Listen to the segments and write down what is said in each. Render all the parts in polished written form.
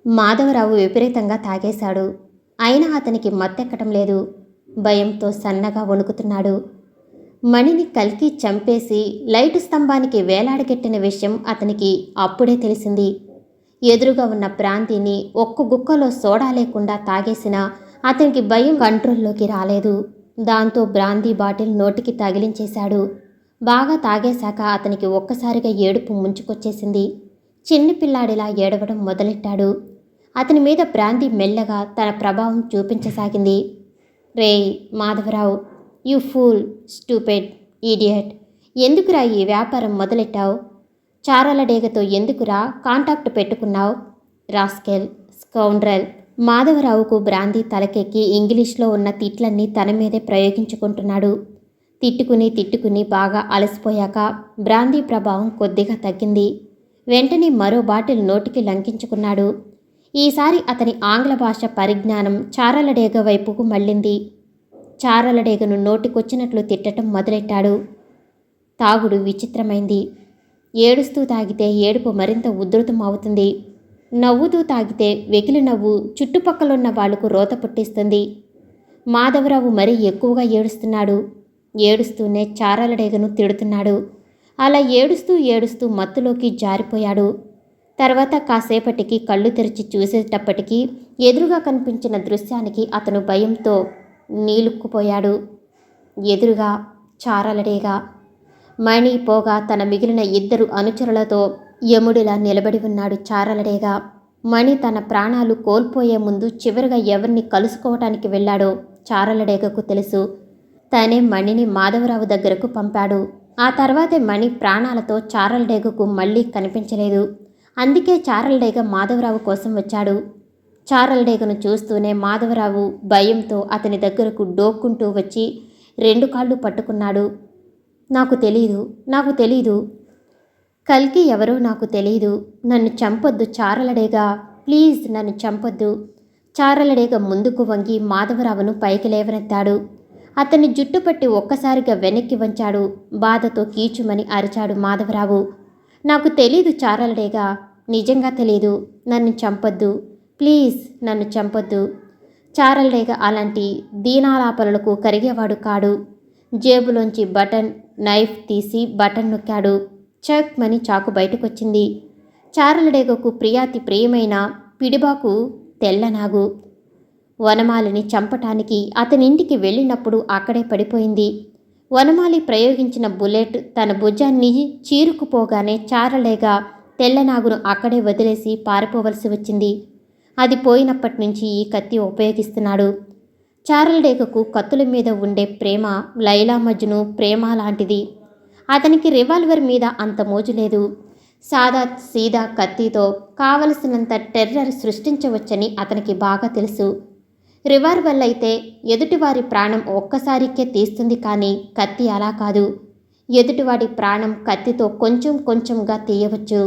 మాధవరావు విపరీతంగా తాగేశాడు. అయినా అతనికి మత్తెక్కటం లేదు. భయంతో సన్నగా వణుకుతున్నాడు. మణిని కల్కి చంపేసి లైటు స్తంభానికి వేలాడగెట్టిన విషయం అతనికి అప్పుడే తెలిసింది. ఎదురుగా ఉన్న బ్రాంతిని ఒక్క గుక్కలో సోడా లేకుండా తాగేసినా అతనికి భయం కంట్రోల్లోకి రాలేదు. దాంతో బ్రాందీ బాటిల్ నోటికి తగిలించేశాడు. బాగా తాగేశాక అతనికి ఒక్కసారిగా ఏడుపు ముంచుకొచ్చేసింది. చిన్ని పిల్లాడిలా ఏడవడం మొదలెట్టాడు. అతని మీద బ్రాందీ మెల్లగా తన ప్రభావం చూపించసాగింది. రేయ్ Madhavarao, you fool, stupid, idiot, ఎందుకురా ఈ వ్యాపారం మొదలెట్టావు? చారలడేగతో ఎందుకురా కాంటాక్ట్ పెట్టుకున్నావు? Rascal, scoundrel. మాధవరావుకు బ్రాందీ తలకెక్కి ఇంగ్లీష్లో ఉన్న తిట్లన్నీ తన మీదే ప్రయోగించుకుంటున్నాడు. తిట్టుకుని బాగా అలసిపోయాక బ్రాందీ ప్రభావం కొద్దిగా తగ్గింది. వెంటనే మరో బాటిల్ నోటికి లంకించుకున్నాడు. ఈసారి అతని ఆంగ్ల భాష పరిజ్ఞానం చారలడేగ వైపుకు మళ్ళింది. చారలడేగను నోటికొచ్చినట్లు తిట్టడం మొదలెట్టాడు. తాగుడు విచిత్రమైంది. ఏడుస్తూ తాగితే ఏడుపు మరింత ఉధృతం అవుతుంది. నవ్వుతూ తాగితే వెకిలి నవ్వు చుట్టుపక్కలున్న వాళ్లకు రోత పుట్టిస్తుంది. మాధవరావు మరీ ఎక్కువగా ఏడుస్తున్నాడు. ఏడుస్తూనే చారలడేగను తిడుతున్నాడు. అలా ఏడుస్తూ మత్తులోకి జారిపోయాడు. తర్వాత కాసేపటికి కళ్ళు తెరిచి చూసేటప్పటికీ ఎదురుగా కనిపించిన దృశ్యానికి అతను భయంతో నీలుక్కుపోయాడు. ఎదురుగా చారలడేగ. మణి పోగా తన మిగిలిన 2 అనుచరులతో యముడిలా నిలబడి ఉన్నాడు చారలడేగ. మణి తన ప్రాణాలు కోల్పోయే ముందు చివరిగా ఎవరిని కలుసుకోవటానికి వెళ్ళాడో చారలడేగకు తెలుసు. తనే మణిని మాధవరావు దగ్గరకు పంపాడు. ఆ తర్వాతే మణి ప్రాణాలతో చారలడేగకు మళ్ళీ కనిపించలేదు. అందుకే చారలడేగ మాధవరావు కోసం వచ్చాడు. చారలడేగను చూస్తూనే మాధవరావు భయంతో అతని దగ్గరకు డోక్కుంటూ వచ్చి 2 కాళ్ళు పట్టుకున్నాడు. నాకు తెలీదు. కల్కి ఎవరో నాకు తెలీదు. నన్ను చంపొద్దు చారలడేగా, ప్లీజ్ నన్ను చంపొద్దు. చారలడేగ ముందుకు వంగి మాధవరావును పైకి లేవనెత్తాడు. అతన్ని జుట్టుపట్టి ఒక్కసారిగా వెనక్కి వంచాడు. బాధతో కీచుమని అరిచాడు మాధవరావు. నాకు తెలీదు చారలడేగా, నిజంగా తెలీదు. నన్ను చంపొద్దు, ప్లీజ్ నన్ను చంపొద్దు. చారలడేగ అలాంటి దీనాలాపనలకు కరిగేవాడు కాడు. జేబులోంచి నైఫ్ తీసి బటన్ నొక్కాడు. చక్ మని చాకు బయటకొచ్చింది. చారలడేగకు ప్రియాతి ప్రియమైన పిడిబాకు తెల్లనాగు. వనమాలిని చంపటానికి అతనింటికి వెళ్ళినప్పుడు అక్కడే పడిపోయింది. వనమాలి ప్రయోగించిన బుల్లెట్ తన భుజాన్ని చీరుకుపోగానే చారలడేగ తెల్లనాగును అక్కడే వదిలేసి పారిపోవలసి వచ్చింది. అది పోయినప్పటి నుంచి ఈ కత్తి ఉపయోగిస్తున్నాడు. చారలడేగకు కత్తుల మీద ఉండే ప్రేమ లైలా మజ్ను ప్రేమ లాంటిది. అతనికి రివాల్వర్ మీద అంత మోజు లేదు. సాదా సీదా కత్తితో కావలసినంత టెర్రర్ సృష్టించవచ్చని అతనికి బాగా తెలుసు. రివాల్వర్ అయితే ఎదుటివారి ప్రాణం ఒక్కసారికే తీస్తుంది, కానీ కత్తి అలా కాదు. ఎదుటివాడి ప్రాణం కత్తితో కొంచెంగా తీయవచ్చు.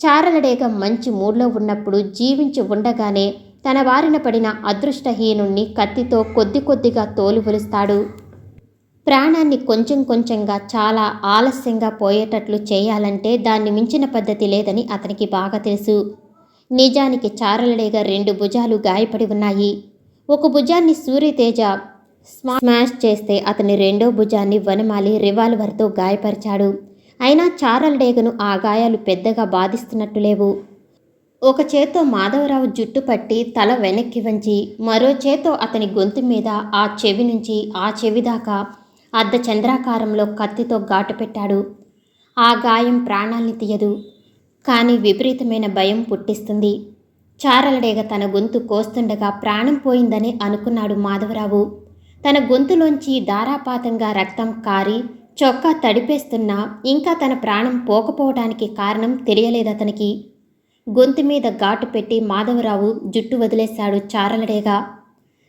చారలడేగ మంచి మూడ్లో ఉన్నప్పుడు జీవించి ఉండగానే తన బారిన పడిన అదృష్టహీనుణ్ణి కత్తితో కొద్దిగా తోలు ఒలుస్తాడు. ప్రాణాన్ని కొంచెంగా చాలా ఆలస్యంగా పోయేటట్లు చేయాలంటే దాన్ని మించిన పద్ధతి లేదని అతనికి బాగా తెలుసు. నిజానికి చారలడేగ 2 భుజాలు గాయపడి ఉన్నాయి. ఒక భుజాన్ని సూర్యతేజ స్మాష్ చేస్తే అతని 2వ భుజాన్ని వనమాలి రివాల్వర్తో గాయపరిచాడు. అయినా చారలడేగను ఆ గాయాలు పెద్దగా బాధిస్తున్నట్టు లేవు. ఒక చేత్తో మాధవరావు జుట్టు పట్టి తల వెనక్కి వంచి మరో చేత్తో అతని గొంతు మీద ఆ చెవి నుంచి ఆ చెవి దాకా అర్ధచంద్రాకారంలో కత్తితో ఘాటు పెట్టాడు. ఆ గాయం ప్రాణాల్ని తీయదు, కానీ విపరీతమైన భయం పుట్టిస్తుంది. చారలడేగ తన గొంతు కోస్తుండగా ప్రాణం పోయిందని అనుకున్నాడు మాధవరావు. తన గొంతులోంచి ధారాపాతంగా రక్తం కారి చొక్కా తడిపేస్తున్నా ఇంకా తన ప్రాణం పోకపోవటానికి కారణం తెలియలేదతనికి. గొంతు మీద ఘాటు పెట్టి మాధవరావు జుట్టు వదిలేశాడు చారలడేగ.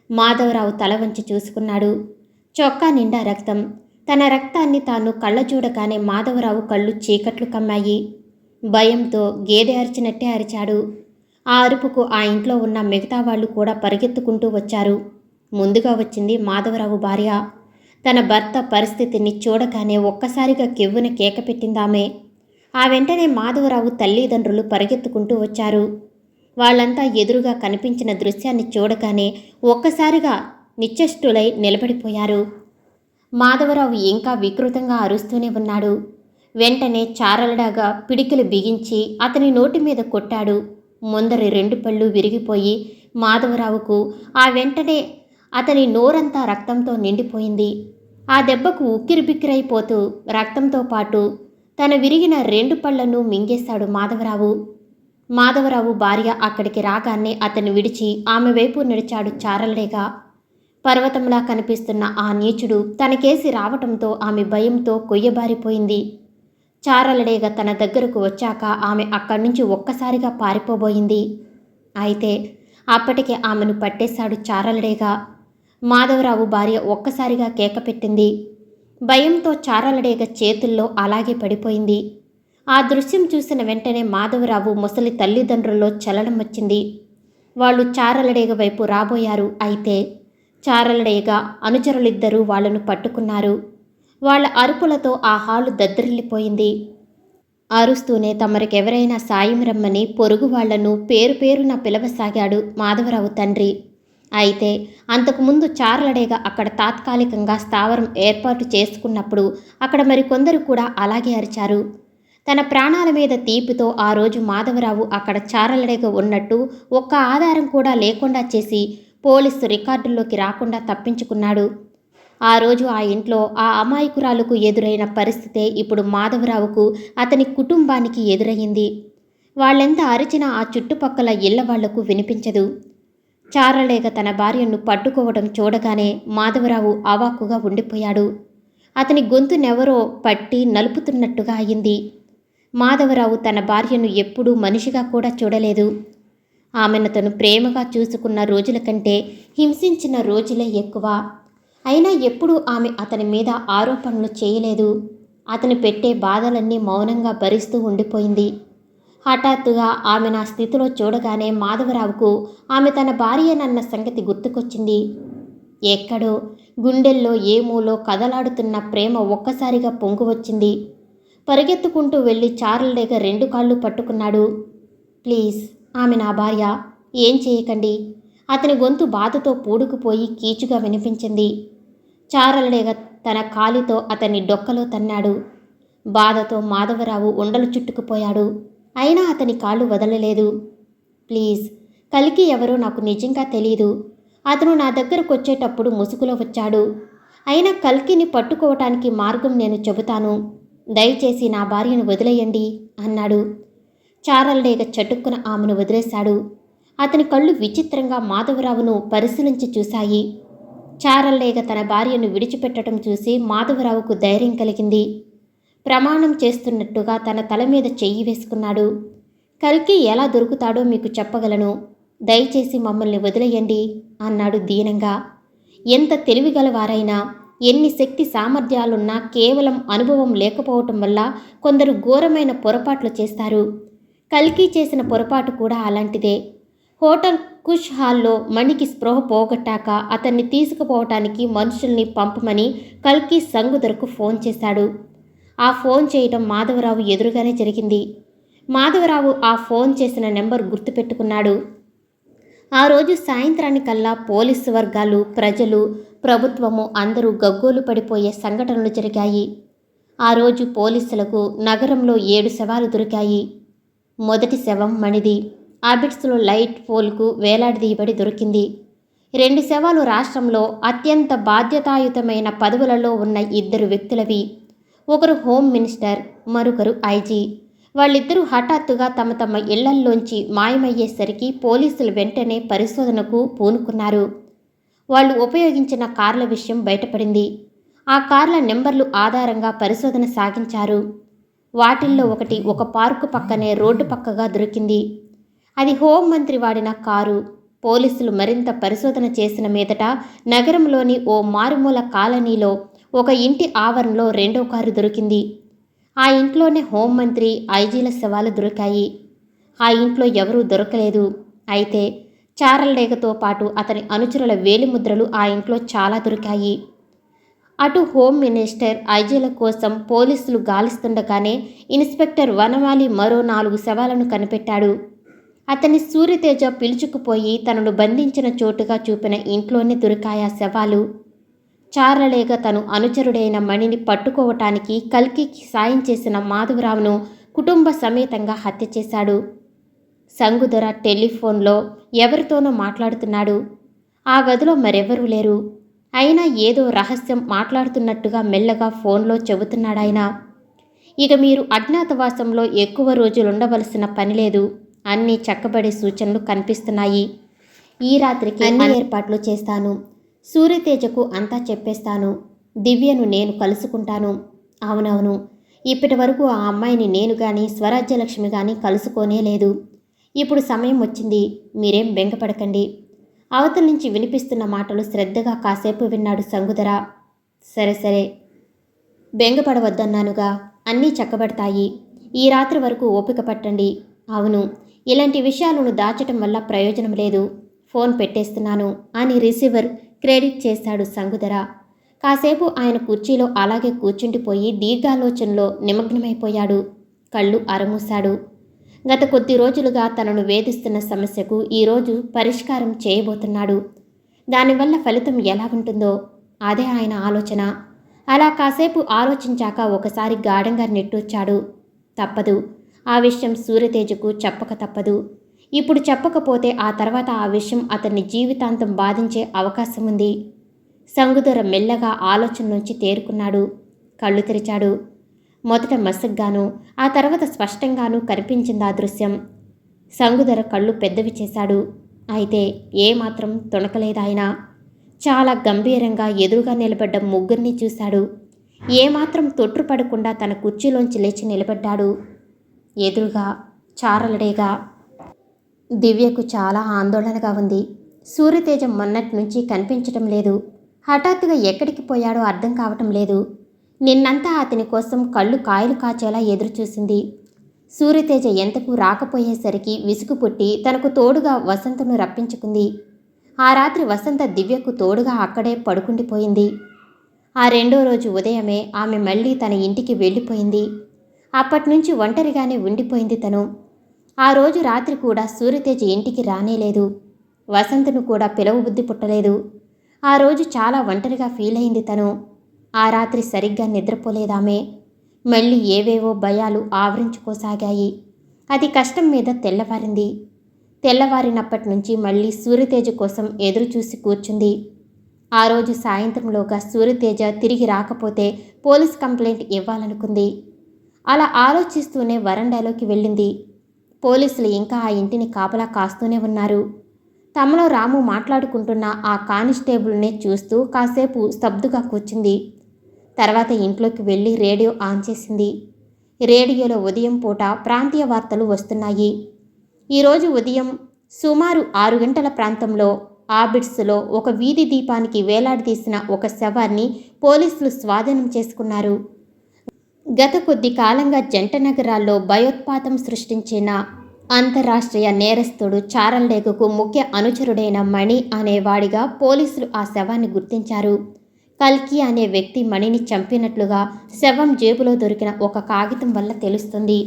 మాధవరావు తల వంచి చూసుకున్నాడు. చొక్కా నిండా రక్తం. తన రక్తాన్ని తాను కళ్ళ చూడగానే మాధవరావు కళ్ళు చీకట్లు కమ్మాయి. భయంతో గేదె అరిచినట్టే అరిచాడు. ఆ అరుపుకు ఆ ఇంట్లో ఉన్న మిగతా వాళ్ళు కూడా పరిగెత్తుకుంటూ వచ్చారు. ముందుగా వచ్చింది మాధవరావు భార్య. తన భర్త పరిస్థితిని చూడగానే ఒక్కసారిగా కెవ్వున కేక పెట్టిందామె. ఆ వెంటనే మాధవరావు తల్లిదండ్రులు పరిగెత్తుకుంటూ వచ్చారు. వాళ్ళంతా ఎదురుగా కనిపించిన దృశ్యాన్ని చూడగానే ఒక్కసారిగా నిశ్చేష్టులై నిలబడిపోయారు. మాధవరావు ఇంకా వికృతంగా అరుస్తూనే ఉన్నాడు. వెంటనే చారలడాగా పిడికిలు బిగించి అతని నోటి మీద కొట్టాడు. ముందరి 2 పళ్ళు విరిగిపోయి మాధవరావుకు ఆ వెంటనే అతని నోరంతా రక్తంతో నిండిపోయింది. ఆ దెబ్బకు ఉక్కిరిబిక్కిరైపోతూ రక్తంతో పాటు తన విరిగిన 2 పళ్లను మింగేశాడు మాధవరావు. మాధవరావు భార్య అక్కడికి రాగానే అతన్ని విడిచి ఆమె వైపు నడిచాడు చారలడేగా. పర్వతంలా కనిపిస్తున్న ఆ నీచుడు తనకేసి రావటంతో ఆమె భయంతో కొయ్యబారిపోయింది. చారలడేగ తన దగ్గరకు వచ్చాక ఆమె అక్కడి నుంచి ఒక్కసారిగా పారిపోబోయింది. అయితే అప్పటికే ఆమెను పట్టేశాడు చారలడేగా. మాధవరావు భార్య ఒక్కసారిగా కేకపెట్టింది. భయంతో చారలడేగ చేతుల్లో అలాగే పడిపోయింది. ఆ దృశ్యం చూసిన వెంటనే మాధవరావు ముసలి తల్లిదండ్రుల్లో చలనం వచ్చింది. వాళ్ళు చారలడేగ వైపు రాబోయారు. అయితే చారలడేగ అనుచరులిద్దరూ వాళ్లను పట్టుకున్నారు. వాళ్ల అరుపులతో ఆ హాలు దద్దరిల్లిపోయింది. అరుస్తూనే తమరికెవరైనా సాయం రమ్మని పొరుగు వాళ్లను పేరు పేరున పిలవసాగాడు మాధవరావు తండ్రి. అయితే అంతకుముందు చారలడేగ అక్కడ తాత్కాలికంగా స్థావరం ఏర్పాటు చేసుకున్నప్పుడు అక్కడ మరికొందరు కూడా అలాగే అరిచారు. తన ప్రాణాల మీద తీపితో ఆ రోజు మాధవరావు అక్కడ చారలడేగ ఉన్నట్టు ఒక్క ఆధారం కూడా లేకుండా చేసి పోలీసు రికార్డుల్లోకి రాకుండా తప్పించుకున్నాడు. ఆ రోజు ఆ ఇంట్లో ఆ అమాయకురాలకు ఎదురైన పరిస్థితే ఇప్పుడు మాధవరావుకు అతని కుటుంబానికి ఎదురయ్యింది. వాళ్ళెంత అరిచినా ఆ చుట్టుపక్కల ఇళ్ల వాళ్లకు వినిపించదు. చారలడేగ తన భార్యను పట్టుకోవడం చూడగానే మాధవరావు అవాక్కుగా ఉండిపోయాడు. అతని గొంతునెవరో పట్టి నలుపుతున్నట్టుగా అయింది. మాధవరావు తన భార్యను ఎప్పుడూ మనిషిగా కూడా చూడలేదు. ఆమెను తను ప్రేమగా చూసుకున్న రోజుల కంటే హింసించిన రోజులే ఎక్కువ. అయినా ఎప్పుడూ ఆమె అతని మీద ఆరోపణలు చేయలేదు. అతను పెట్టే బాధలన్నీ మౌనంగా భరిస్తూ ఉండిపోయింది. హఠాత్తుగా ఆమె నా స్థితిలో చూడగానే మాధవరావుకు ఆమె తన భార్యనన్న సంగతి గుర్తుకొచ్చింది. ఎక్కడో గుండెల్లో ఏ మూలో కదలాడుతున్న ప్రేమ ఒక్కసారిగా పొంగువచ్చింది. పరిగెత్తుకుంటూ వెళ్ళి చారలడేగ 2 కాళ్ళు పట్టుకున్నాడు. ప్లీజ్, ఆమె నా భార్య, ఏం చేయకండి. అతని గొంతు బాధతో పూడుకుపోయి కీచుగా వినిపించింది. చారలడేగ తన కాలితో అతన్ని డొక్కలో తన్నాడు. బాధతో మాధవరావు ఉండలు చుట్టుకుపోయాడు. అయినా అతని కాళ్ళు వదలలేదు. ప్లీజ్, కల్కి ఎవరో నాకు నిజంగా తెలీదు. అతను నా దగ్గరకొచ్చేటప్పుడు ముసుగులో వచ్చాడు. అయినా కల్కిని పట్టుకోవటానికి మార్గం నేను చెబుతాను. దయచేసి నా భార్యను వదిలేయండి అన్నాడు. చారలడేగ చటుక్కున ఆమెను వదిలేశాడు. అతని కళ్ళు విచిత్రంగా మాధవరావును పరిశీలించి చూశాయి. చారలడేగ తన భార్యను విడిచిపెట్టడం చూసి మాధవరావుకు ధైర్యం కలిగింది. ప్రమాణం చేస్తున్నట్టుగా తన తల మీద చెయ్యి వేసుకున్నాడు. కల్కి ఎలా దొరుకుతాడో మీకు చెప్పగలను. దయచేసి మమ్మల్ని వదిలేయండి అన్నాడు దీనంగా. ఎంత తెలివిగలవారైనా, ఎన్ని శక్తి సామర్థ్యాలున్నా కేవలం అనుభవం లేకపోవటం వల్ల కొందరు ఘోరమైన పొరపాట్లు చేస్తారు. కల్కి చేసిన పొరపాటు కూడా అలాంటిదే. హోటల్ కుష్ హాల్లో మణికి స్పృహ పోగొట్టాక అతన్ని తీసుకుపోవటానికి మనుషుల్ని పంపమని కల్కి సంగుదరకు ఫోన్ చేశాడు. ఆ ఫోన్ చేయటం మాధవరావు ఎదురుగానే జరిగింది. మాధవరావు ఆ ఫోన్ చేసిన నెంబర్ గుర్తుపెట్టుకున్నాడు. ఆ రోజు సాయంత్రానికల్లా పోలీసు వర్గాలు, ప్రజలు, ప్రభుత్వము అందరూ గగ్గోలు పడిపోయే సంఘటనలు జరిగాయి. ఆ రోజు పోలీసులకు నగరంలో 7 శవాలు దొరికాయి. మొదటి శవం మణిది. అబిడ్స్లో లైట్ పోల్కు వేలాడదీయబడి దొరికింది. 2 శవాలు రాష్ట్రంలో అత్యంత బాధ్యతాయుతమైన పదవులలో ఉన్న 2 వ్యక్తులవి. ఒకరు హోమ్ మినిస్టర్, మరొకరు ఐజీ. వాళ్ళిద్దరూ హఠాత్తుగా తమ తమ ఇళ్లల్లోంచి మాయమయ్యేసరికి పోలీసులు వెంటనే పరిశోధనకు పూనుకున్నారు. వాళ్ళు ఉపయోగించిన కార్ల విషయం బయటపడింది. ఆ కార్ల నెంబర్లు ఆధారంగా పరిశోధన సాగించారు. వాటిల్లో ఒకటి ఒక పార్కు పక్కనే రోడ్డు పక్కగా దొరికింది. అది హోంమంత్రి వాడిన కారు. పోలీసులు మరింత పరిశోధన చేసిన మీదట నగరంలోని ఓ మారుమూల కాలనీలో ఒక ఇంటి ఆవరణలో 2వ కారు దొరికింది. ఆ ఇంట్లోనే హోంమంత్రి, ఐజీల శవాలు దొరికాయి. ఆ ఇంట్లో ఎవరూ దొరకలేదు. అయితే చారలడేగతో పాటు అతని అనుచరుల వేలిముద్రలు ఆ ఇంట్లో చాలా దొరికాయి. అటు హోమ్ మినిస్టర్, ఐజీల కోసం పోలీసులు గాలిస్తుండగానే ఇన్స్పెక్టర్ వనమాలి మరో 4 శవాలను కనిపెట్టాడు. అతని సూర్యతేజ పిలుచుకుపోయి తనను బంధించిన చోటుగా చూపిన ఇంట్లోనే దొరికాయా శవాలు. చారలేగ తను అనుచరుడైన మణిని పట్టుకోవటానికి కల్కికి సాయం చేసిన మాధవరావును కుటుంబ సమేతంగా హత్య చేశాడు. సంగుదొర టెలిఫోన్లో ఎవరితోనో మాట్లాడుతున్నాడు. ఆ గదిలో మరెవరూ లేరు. అయినా ఏదో రహస్యం మాట్లాడుతున్నట్టుగా మెల్లగా ఫోన్లో చెబుతున్నాడాయన. ఇక మీరు అజ్ఞాతవాసంలో ఎక్కువ రోజులుండవలసిన పనిలేదు. అన్నీ చక్కబడే సూచనలు కనిపిస్తున్నాయి. ఈ రాత్రికి అన్ని ఏర్పాట్లు చేస్తాను. సూర్యతేజకు అంతా చెప్పేస్తాను. దివ్యను నేను కలుసుకుంటాను. అవునవును, ఇప్పటి వరకు ఆ అమ్మాయిని నేను కానీ స్వరాజ్యలక్ష్మి కానీ కలుసుకోనే లేదు. ఇప్పుడు సమయం వచ్చింది. మీరేం బెంగపడకండి. అవతల నుంచి వినిపిస్తున్న మాటలు శ్రద్ధగా కాసేపు విన్నాడు సంగుదర. సరే సరే, బెంగపడవద్దన్నానుగా. అన్నీ చక్కబడతాయి. ఈ రాత్రి వరకు ఓపిక పట్టండి. అవును, ఇలాంటి విషయాలను దాచటం వల్ల ప్రయోజనం లేదు. ఫోన్ పెట్టేస్తున్నాను అని రిసీవర్ క్రెడిట్ చేశాడు సంగుదర. కాసేపు ఆయన కుర్చీలో అలాగే కూర్చుండిపోయి దీర్ఘాలోచనలో నిమగ్నమైపోయాడు. కళ్ళు అరమూశాడు. గత కొద్ది రోజులుగా తనను వేధిస్తున్న సమస్యకు ఈరోజు పరిష్కారం చేయబోతున్నాడు. దానివల్ల ఫలితం ఎలా ఉంటుందో అదే ఆయన ఆలోచన. అలా కాసేపు ఆలోచించాక ఒకసారి గాఢంగా నిట్టూర్చాడు. తప్పదు, ఆ విషయం సూర్యతేజకు చెప్పక తప్పదు. ఇప్పుడు చెప్పకపోతే ఆ తర్వాత ఆ విషయం అతన్ని జీవితాంతం బాధించే అవకాశం ఉంది. సంగుదొర మెల్లగా ఆలోచన నుంచి తేరుకున్నాడు. కళ్ళు తెరిచాడు. మొదట మసగ్గాను, ఆ తర్వాత స్పష్టంగానూ కనిపించింది ఆ దృశ్యం. సంగుదొర కళ్ళు పెద్దవి చేశాడు. అయితే ఏమాత్రం తొణకలేదాయన. చాలా గంభీరంగా ఎదురుగా నిలబడ్డ ముగ్గురిని చూశాడు. ఏమాత్రం తొట్రుపడకుండా తన కుర్చీలోంచి లేచి నిలబడ్డాడు. ఎదురుగా చారలడేగా. దివ్యకు చాలా ఆందోళనగా ఉంది. సూర్యతేజ మొన్నటి నుంచి కనిపించటం లేదు. హఠాత్తుగా ఎక్కడికి పోయాడో అర్థం కావటం లేదు. నిన్నంతా అతని కోసం కళ్ళు కాయలు కాచేలా ఎదురుచూసింది. సూర్యతేజ ఎంతకు రాకపోయేసరికి విసుగు పుట్టి తనకు తోడుగా వసంతను రప్పించుకుంది. ఆ రాత్రి వసంత దివ్యకు తోడుగా అక్కడే పడుకుండిపోయింది. ఆ రెండో రోజు ఉదయమే ఆమె మళ్ళీ తన ఇంటికి వెళ్ళిపోయింది. అప్పట్నుంచి ఒంటరిగానే ఉండిపోయింది తను. ఆ రోజు రాత్రి కూడా సూర్యతేజ ఇంటికి రానేలేదు. వసంతను కూడా పిలవబుద్ధి పుట్టలేదు. ఆ రోజు చాలా ఒంటరిగా ఫీల్ అయింది తను. ఆ రాత్రి సరిగ్గా నిద్రపోలేదామే. మళ్ళీ ఏవేవో భయాలు ఆవరించుకోసాగాయి. అది కష్టం మీద తెల్లవారింది. తెల్లవారినప్పటి నుంచి మళ్ళీ సూర్యతేజ కోసం ఎదురుచూసి కూర్చుంది. ఆ రోజు సాయంత్రంలోగా సూర్యతేజ తిరిగి రాకపోతే పోలీస్ కంప్లైంట్ ఇవ్వాలనుకుంది. అలా ఆలోచిస్తూనే వరండాలోకి వెళ్ళింది. పోలీసులు ఇంకా ఆ ఇంటిని కాపలా కాస్తూనే ఉన్నారు. తమలో రాము మాట్లాడుకుంటున్న ఆ కానిస్టేబుల్నే చూస్తూ కాసేపు స్తబ్దుగా కూర్చుంది. తర్వాత ఇంట్లోకి వెళ్ళి రేడియో ఆన్ చేసింది. రేడియోలో ఉదయం పూట ప్రాంతీయ వార్తలు వస్తున్నాయి. ఈరోజు ఉదయం సుమారు 6 గంటల ప్రాంతంలో ఆబిడ్స్లో ఒక వీధి దీపానికి వేలాడదీసిన ఒక శవాన్ని పోలీసులు స్వాధీనం చేసుకున్నారు. గత కొద్ది కాలంగా జంట నగరాల్లో భయోత్పాతం సృష్టించిన అంతర్రాష్ట్రీయ నేరస్తుడు చారల్డేగకు ముఖ్య అనుచరుడైన మణి అనేవాడిగా పోలీసులు ఆ శవాన్ని గుర్తించారు. కల్కి అనే వ్యక్తి మణిని చంపినట్లుగా శవం జేబులో దొరికిన ఒక కాగితం వల్ల తెలుస్తుంది.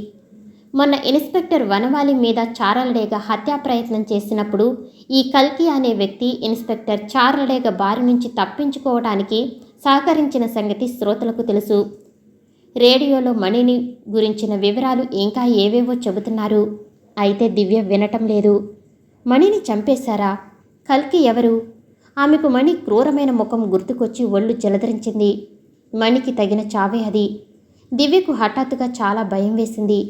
మొన్న ఇన్స్పెక్టర్ వనవాలి మీద చారల్డేగ హత్యా ప్రయత్నం చేసినప్పుడు ఈ కల్కి అనే వ్యక్తి ఇన్స్పెక్టర్ చారల్డేగ బారి నుంచి తప్పించుకోవడానికి సహకరించిన సంగతి శ్రోతలకు తెలుసు. రేడియోలో మణిని గురించిన వివరాలు ఇంకా ఏవేవో చెబుతున్నారు. అయితే దివ్య వినటం లేదు. మణిని చంపేశారా? కల్కి ఎవరు? ఆమెకు మణి క్రూరమైన ముఖం గుర్తుకొచ్చి ఒళ్ళు జలధరించింది. మణికి తగిన చావే అది. దివ్యకు హఠాత్తుగా చాలా భయం వేసింది.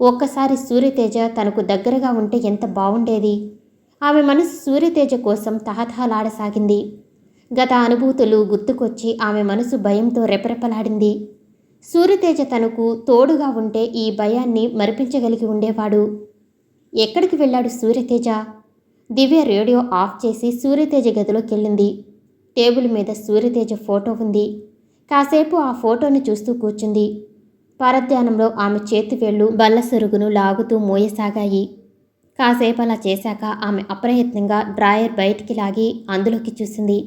ఒక్కసారి సూర్యతేజ తనకు దగ్గరగా ఉంటే ఎంత బావుండేది. ఆమె మనసు సూర్యతేజ కోసం తహతహలాడసాగింది. గత అనుభూతులు గుర్తుకొచ్చి ఆమె మనసు భయంతో రెపరెపలాడింది. సూర్యతేజ తనకు తోడుగా ఉంటే ఈ భయాన్ని మరిపించగలిగి ఉండేవాడు. ఎక్కడికి వెళ్ళాడు సూర్యతేజ? దివ్య రేడియో ఆఫ్ చేసి సూర్యతేజ గదిలోకి వెళ్ళింది. టేబుల్ మీద సూర్యతేజ ఫోటో ఉంది. కాసేపు ఆ ఫోటోని చూస్తూ కూర్చుంది. పరధ్యానంలో ఆమె చేతివేళ్లు బల్ల సొరుగును లాగుతూ మోయసాగాయి. కాసేపు అలా చేశాక ఆమె అప్రయత్నంగా డ్రాయర్ బయటికి లాగి అందులోకి చూసింది.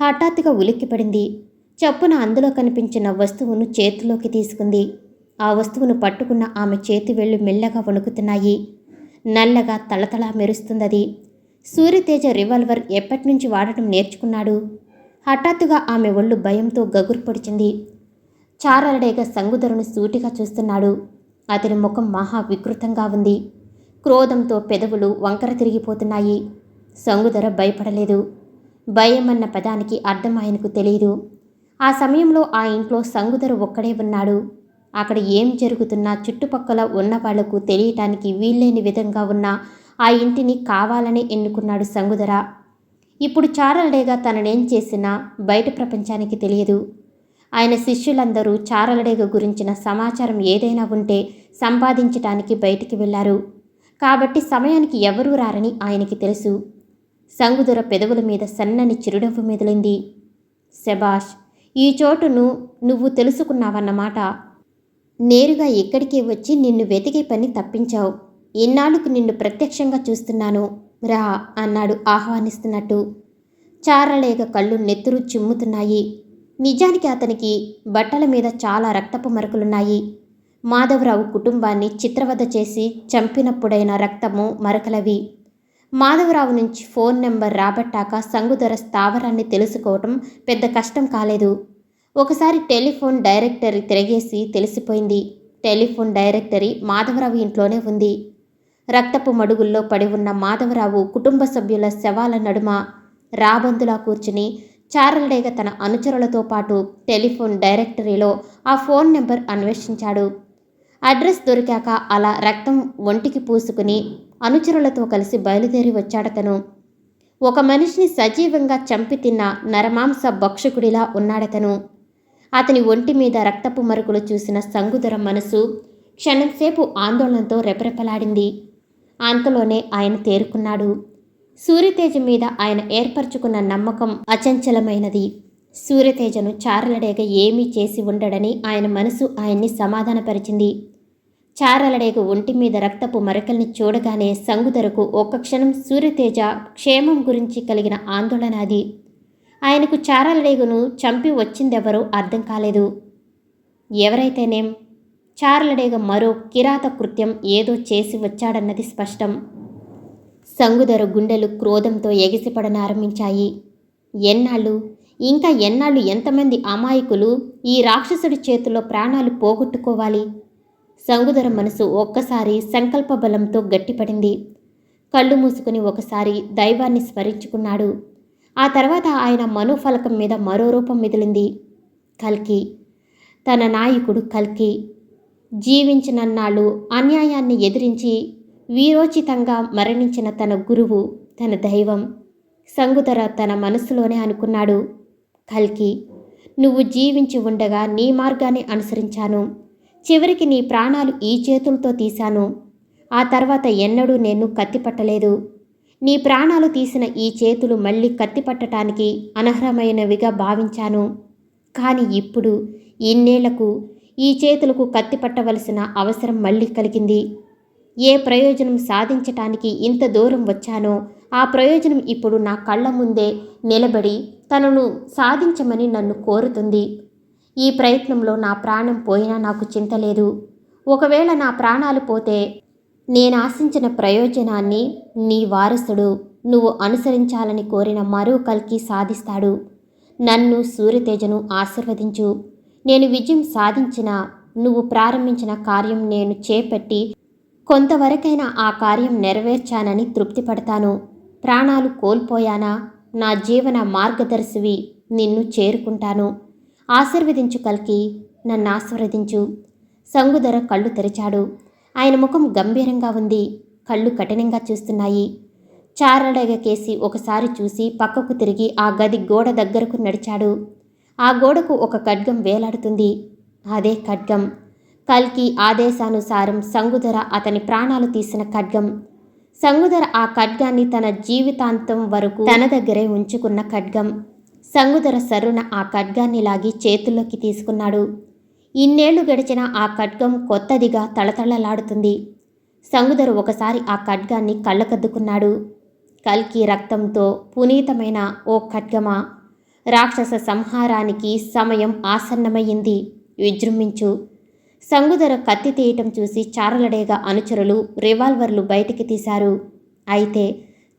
హఠాత్తుగా ఉలిక్కిపడింది. చప్పున అందులో కనిపించిన వస్తువును చేతిలోకి తీసుకుంది. ఆ వస్తువును పట్టుకున్న ఆమె చేతివేళ్లు మెల్లగా వణుకుతున్నాయి. నల్లగా తళతళా మెరుస్తుందది. సూర్యతేజ రివాల్వర్ ఎప్పటినుంచి వాడటం నేర్చుకున్నాడు? హఠాత్తుగా ఆమె ఒళ్ళు భయంతో గగురు పొడిచింది. చారలడేగ సంగుధరను సూటిగా చూస్తున్నాడు. అతని ముఖం మహా వికృతంగా ఉంది. క్రోధంతో పెదవులు వంకర తిరిగిపోతున్నాయి. సంగుధర భయపడలేదు. భయం అన్న పదానికి అర్థం ఆయనకు తెలియదు. ఆ సమయంలో ఆ ఇంట్లో సంగుధర ఒక్కడే ఉన్నాడు. అక్కడ ఏం జరుగుతున్నా చుట్టుపక్కల ఉన్న వాళ్లకు తెలియటానికి వీల్లేని విధంగా ఉన్న ఆ ఇంటిని కావాలని ఎన్నుకున్నాడు సంగుధర. ఇప్పుడు చారలడేగా తననేం చేసినా బయట ప్రపంచానికి తెలియదు. ఆయన శిష్యులందరూ చారలడేగ గురించిన సమాచారం ఏదైనా ఉంటే సంపాదించటానికి బయటికి వెళ్లారు. కాబట్టి సమయానికి ఎవరూ రారని ఆయనకి తెలుసు. సంగుధర పెదవుల మీద సన్నని చిరునవ్వు మెదిలింది. శబాష్, ఈ చోటును నువ్వు తెలుసుకున్నావన్నమాట. నేరుగా ఇక్కడికే వచ్చి నిన్ను వెతికే పని తప్పించావు. ఇన్నాళ్ళకు నిన్ను ప్రత్యక్షంగా చూస్తున్నాను, రా అన్నాడు ఆహ్వానిస్తున్నట్టు. చారలేగ కళ్ళు నెత్తురు చిమ్ముతున్నాయి. నిజానికి అతనికి బట్టల మీద చాలా రక్తపు మరకలున్నాయి. మాధవరావు కుటుంబాన్ని చిత్రవధ చేసి చంపినప్పుడైన రక్తము మరకలవి. మాధవరావు నుంచి ఫోన్ నెంబర్ రాబట్టాక సంగుధర స్థావరాన్ని తెలుసుకోవటం పెద్ద కష్టం కాలేదు. ఒకసారి టెలిఫోన్ డైరెక్టరీ తిరగేసి తెలిసిపోయింది. టెలిఫోన్ డైరెక్టరీ మాధవరావు ఇంట్లోనే ఉంది. రక్తపు మడుగుల్లో పడి ఉన్న మాధవరావు కుటుంబ సభ్యుల శవాల నడుమ రాబందులా కూర్చుని చారలడేగ తన అనుచరులతో పాటు టెలిఫోన్ డైరెక్టరీలో ఆ ఫోన్ నెంబర్ అన్వేషించాడు. అడ్రస్ దొరికాక అలా రక్తం ఒంటికి పూసుకుని అనుచరులతో కలిసి బయలుదేరి వచ్చాడతను. ఒక మనిషిని సజీవంగా చంపి తిన్న నరమాంస భక్షకుడిలా ఉన్నాడతను. అతని ఒంటి మీద రక్తపు మరుకులు చూసిన సంగుధర మనసు క్షణంసేపు ఆందోళనతో రెపరెపలాడింది. అంతలోనే ఆయన తేరుకున్నాడు. సూర్యతేజ మీద ఆయన ఏర్పరచుకున్న నమ్మకం అచంచలమైనది. సూర్యతేజను చారలడేగ ఏమీ చేసి ఉండడని ఆయన మనసు ఆయన్ని సమాధానపరిచింది. చారలడేగ ఒంటి మీద రక్తపు మరకల్ని చూడగానే సంగుధరకు ఒక్క క్షణం సూర్యతేజ క్షేమం గురించి కలిగిన ఆందోళన అది. ఆయనకు చారలడేగను చంపి వచ్చిందెవరో అర్థం కాలేదు. ఎవరైతేనేం చారలడేగ మరో కిరాత కృత్యం ఏదో చేసి వచ్చాడన్నది స్పష్టం. సంగుధర గుండెలు క్రోధంతో ఎగిసిపడనారంభించాయి. ఎన్నాళ్ళు, ఇంకా ఎన్నాళ్ళు ఎంతమంది అమాయకులు ఈ రాక్షసుడి చేతిలో ప్రాణాలు పోగొట్టుకోవాలి? సంగుధర మనసు ఒక్కసారి సంకల్ప బలంతో గట్టిపడింది. కళ్ళు మూసుకుని ఒకసారి దైవాన్ని స్మరించుకున్నాడు. ఆ తర్వాత ఆయన మనోఫలకం మీద మరో రూపం మెదిలింది. కల్కి, తన నాయకుడు కల్కి. జీవించినన్నాళ్ళు అన్యాయాన్ని ఎదిరించి వీరోచితంగా మరణించిన తన గురువు, తన దైవం. సంగుధర తన మనసులోనే అనుకున్నాడు, కల్కి, నువ్వు జీవించి ఉండగా నీ మార్గాన్ని అనుసరించాను. చివరికి నీ ప్రాణాలు ఈ చేతులతో తీశాను. ఆ తర్వాత ఎన్నడూ నేను కత్తిపట్టలేదు. నీ ప్రాణాలు తీసిన ఈ చేతులు మళ్ళీ కత్తిపట్టడానికి అనర్హమైనవిగా భావించాను. కానీ ఇప్పుడు ఇన్నేళ్లకు ఈ చేతులకు కత్తిపట్టవలసిన అవసరం మళ్ళీ కలిగింది. ఏ ప్రయోజనం సాధించటానికి ఇంత దూరం వచ్చానో ఆ ప్రయోజనం ఇప్పుడు నా కళ్ళ ముందే నిలబడి తనను సాధించమని నన్ను కోరుతుంది. ఈ ప్రయత్నంలో నా ప్రాణం పోయినా నాకు చింత లేదు. ఒకవేళ నా ప్రాణాలు పోతే నేను ఆశించిన ప్రయోజనాన్ని నీ వారసుడు, నువ్వు అనుసరించాలని కోరిన మరో కల్కి సాధిస్తాడు. నన్ను, సూర్యతేజను ఆశీర్వదించు. నేను విజయం సాధించినా నువ్వు ప్రారంభించిన కార్యం నేను చేపట్టి కొంతవరకైనా ఆ కార్యం నెరవేర్చానని తృప్తిపడతాను. ప్రాణాలు కోల్పోయానా నా జీవన మార్గదర్శివి నిన్ను చేరుకుంటాను. ఆశీర్వదించు కల్కి, నన్ను ఆశీర్వదించు. సంగుధర కళ్ళు తెరిచాడు. ఆయన ముఖం గంభీరంగా ఉంది. కళ్ళు కఠినంగా చూస్తున్నాయి. చారలడేగ కేసి ఒకసారి చూసి పక్కకు తిరిగి ఆ గది గోడ దగ్గరకు నడిచాడు. ఆ గోడకు ఒక ఖడ్గం వేలాడుతుంది. అదే ఖడ్గం కల్కి ఆదేశానుసారం సంగుధర అతని ప్రాణాలు తీసిన ఖడ్గం. సంగుధర ఆ ఖడ్గాన్ని తన జీవితాంతం వరకు తన దగ్గరే ఉంచుకున్న ఖడ్గం. సంగుధర సర్రున ఆ ఖడ్గాన్ని లాగి చేతుల్లోకి తీసుకున్నాడు. ఇన్నేళ్లు గడిచిన ఆ ఖడ్గం కొత్తదిగా తళతళలాడుతుంది. సంగుధర ఒకసారి ఆ ఖడ్గాన్ని కళ్ళకద్దుకున్నాడు. కల్కి రక్తంతో పునీతమైన ఓ ఖడ్గమా, రాక్షస సంహారానికి సమయం ఆసన్నమయ్యింది. విజృంభించు. సంగుదర కత్తి తీయటం చూసి చారలడేగ అనుచరులు రివాల్వర్లు బయటికి తీశారు. అయితే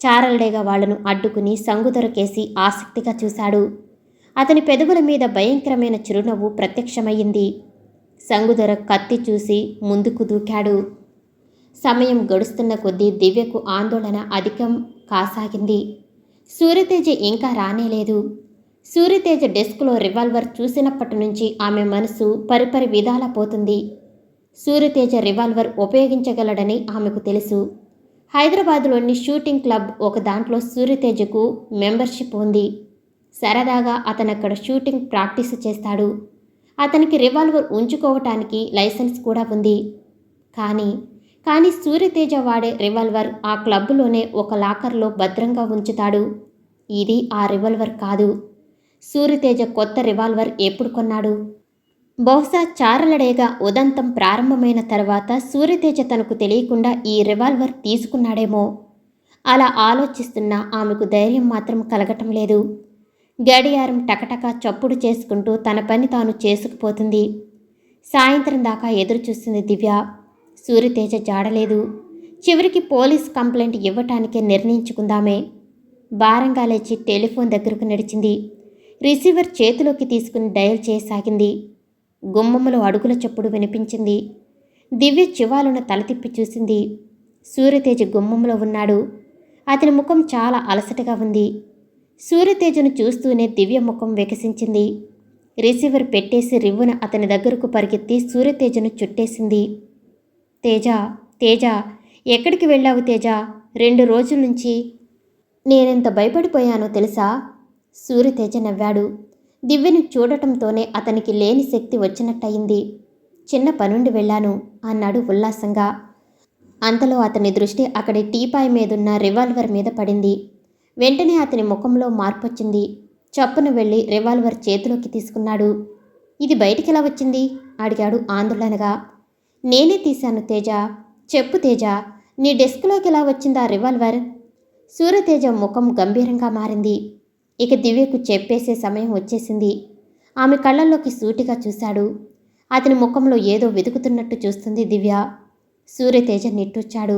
చారలడేగ వాళ్లను అడ్డుకుని సంగుదర కేసి ఆసక్తిగా చూశాడు. అతని పెదవుల మీద భయంకరమైన చిరునవ్వు ప్రత్యక్షమయ్యింది. సంగుదర కత్తి చూసి ముందుకు దూకాడు. సమయం గడుస్తున్న కొద్దీ దివ్యకు ఆందోళన అధికం కాసాగింది. సూర్యతేజ ఇంకా రానేలేదు. సూర్యతేజ డెస్క్లో రివాల్వర్ చూసినప్పటి నుంచి ఆమె మనసు పరిపరి విధాలా పోతుంది. సూర్యతేజ రివాల్వర్ ఉపయోగించగలడని ఆమెకు తెలుసు. హైదరాబాదులోని షూటింగ్ క్లబ్ ఒక దాంట్లో సూర్యతేజకు మెంబర్షిప్ ఉంది. సరదాగా అతనక్కడ షూటింగ్ ప్రాక్టీస్ చేస్తాడు. అతనికి రివాల్వర్ ఉంచుకోవటానికి లైసెన్స్ కూడా ఉంది. కానీ సూర్యతేజ వాడే రివాల్వర్ ఆ క్లబ్లోనే ఒక లాకర్లో భద్రంగా ఉంచుతాడు. ఇది ఆ రివాల్వర్ కాదు. సూర్యతేజ కొత్త రివాల్వర్ ఎప్పుడు కొన్నాడు? బహుశా చారలడేగ ఉదంతం ప్రారంభమైన తర్వాత సూర్యతేజ తనకు తెలియకుండా ఈ రివాల్వర్ తీసుకున్నాడేమో. అలా ఆలోచిస్తున్నా ఆమెకు ధైర్యం మాత్రం కలగటం లేదు. గడియారం టకటకా చప్పుడు చేసుకుంటూ తన పని తాను చేసుకుపోతుంది. సాయంత్రం దాకా ఎదురు చూస్తుంది దివ్య. సూర్యతేజ జాడలేదు. చివరికి పోలీస్ కంప్లైంట్ ఇవ్వటానికే నిర్ణయించుకుందామే. భారంగా లేచి టెలిఫోన్ దగ్గరకు నడిచింది. రిసీవర్ చేతిలోకి తీసుకుని డయల్ చేయసాగింది. గుమ్మములో అడుగుల చప్పుడు వినిపించింది. దివ్య చివాలున తల తిప్పి చూసింది. సూర్యతేజ గుమ్మంలో ఉన్నాడు. అతని ముఖం చాలా అలసటగా ఉంది. సూర్యతేజను చూస్తూనే దివ్య ముఖం వికసించింది. రిసీవర్ పెట్టేసి రివ్వున అతని దగ్గరకు పరిగెత్తి సూర్యతేజను చుట్టేసింది. తేజ ఎక్కడికి వెళ్ళావు తేజ? 2 రోజుల నుంచి నేనెంత భయపడిపోయానో తెలుసా? సూర్యతేజ నవ్వాడు. దివ్యను చూడటంతోనే అతనికి లేని శక్తి వచ్చినట్టయింది. చిన్న పనుండి వెళ్ళాను అన్నాడు ఉల్లాసంగా. అంతలో అతని దృష్టి అక్కడి టీపాయ్ మీదున్న రివాల్వర్ మీద పడింది. వెంటనే అతని ముఖంలో మార్పొచ్చింది. చప్పున వెళ్ళి రివాల్వర్ చేతిలోకి తీసుకున్నాడు. ఇది బయటికెలా వచ్చింది? అడిగాడు ఆందోళనగా. నేనే తీశాను తేజ. చెప్పు తేజ, నీ డెస్క్లోకి ఎలా వచ్చిందా రివాల్వర్? సూర్యతేజ ముఖం గంభీరంగా మారింది. ఇక దివ్యకు చెప్పేసే సమయం వచ్చేసింది. ఆమె కళ్ళల్లోకి సూటిగా చూశాడు. అతని ముఖంలో ఏదో వెతుకుతున్నట్టు చూస్తుంది దివ్య. సూర్యతేజ నిట్టూర్చాడు.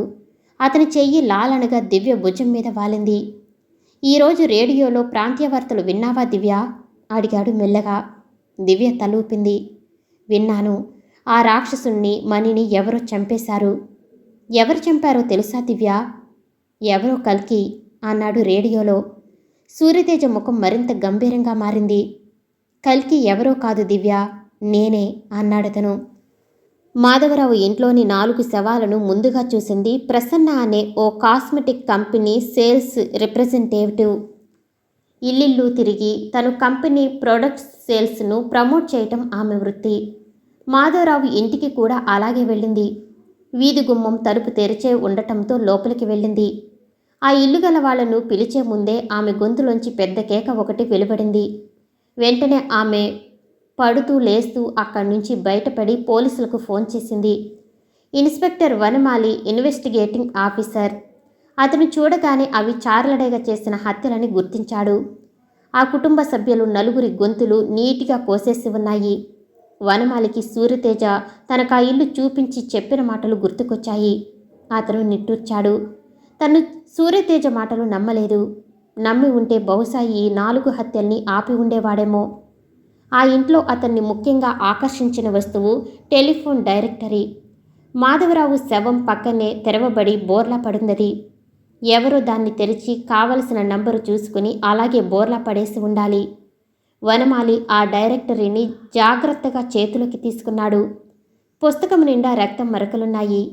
అతని చెయ్యి లాలనగా దివ్య భుజం మీద వాలింది. ఈరోజు రేడియోలో ప్రాంతీయ వార్తలు విన్నావా దివ్య? అడిగాడు మెల్లగా. దివ్య తలూపింది. విన్నాను. ఆ రాక్షసుణ్ణి మణిని ఎవరో చంపేశారు. ఎవరు చంపారో తెలుసా దివ్య? ఎవరో కల్కి అన్నాడు రేడియోలో. సూర్యతేజ ముఖం మరింత గంభీరంగా మారింది. కల్కి ఎవరో కాదు దివ్య, నేనే అన్నాడతను. మాధవరావు ఇంట్లోని 4 శవాలను ముందుగా చూసింది ప్రసన్న అనే ఓ కాస్మెటిక్ కంపెనీ సేల్స్ రిప్రజెంటేటివ్. ఇల్లిల్లు తిరిగి తను కంపెనీ ప్రొడక్ట్స్ సేల్స్ను ప్రమోట్ చేయటం ఆమె వృత్తి. మాధవరావు ఇంటికి కూడా అలాగే వెళ్ళింది. వీధి గుమ్మం తలుపు తెరిచే ఉండటంతో లోపలికి వెళ్ళింది. ఆ ఇల్లు గల వాళ్లను పిలిచే ముందే ఆమె గొంతులోంచి పెద్ద కేక ఒకటి వెలువడింది. వెంటనే ఆమె పడుతూ లేస్తూ అక్కడి నుంచి బయటపడి పోలీసులకు ఫోన్ చేసింది. ఇన్స్పెక్టర్ వనమాలి ఇన్వెస్టిగేటింగ్ ఆఫీసర్. అతను చూడగానే అవి చార్లడేగ చేసిన హత్యలని గుర్తించాడు. ఆ కుటుంబ సభ్యులు 4 గొంతులు నీటిగా కోసేసి ఉన్నాయి. వనమాలికి సూర్యతేజ తనకా ఇల్లు చూపించి చెప్పిన మాటలు గుర్తుకొచ్చాయి. అతను నిట్టూర్చాడు. తను సూర్యతేజ మాటలు నమ్మలేదు. నమ్మి ఉంటే బహుశా ఈ 4 హత్యల్ని ఆపి ఉండేవాడేమో. ఆ ఇంట్లో అతన్ని ముఖ్యంగా ఆకర్షించిన వస్తువు టెలిఫోన్ డైరెక్టరీ. మాధవరావు శవం పక్కనే తెరవబడి బోర్లా పడుందది. ఎవరో దాన్ని తెరిచి కావలసిన నంబరు చూసుకుని అలాగే బోర్లా పడేసి ఉండాలి. వనమాలి ఆ డైరెక్టరీని జాగ్రత్తగా చేతిలోకి తీసుకున్నాడు. పుస్తకం నిండా రక్తం మరకలున్నాయి.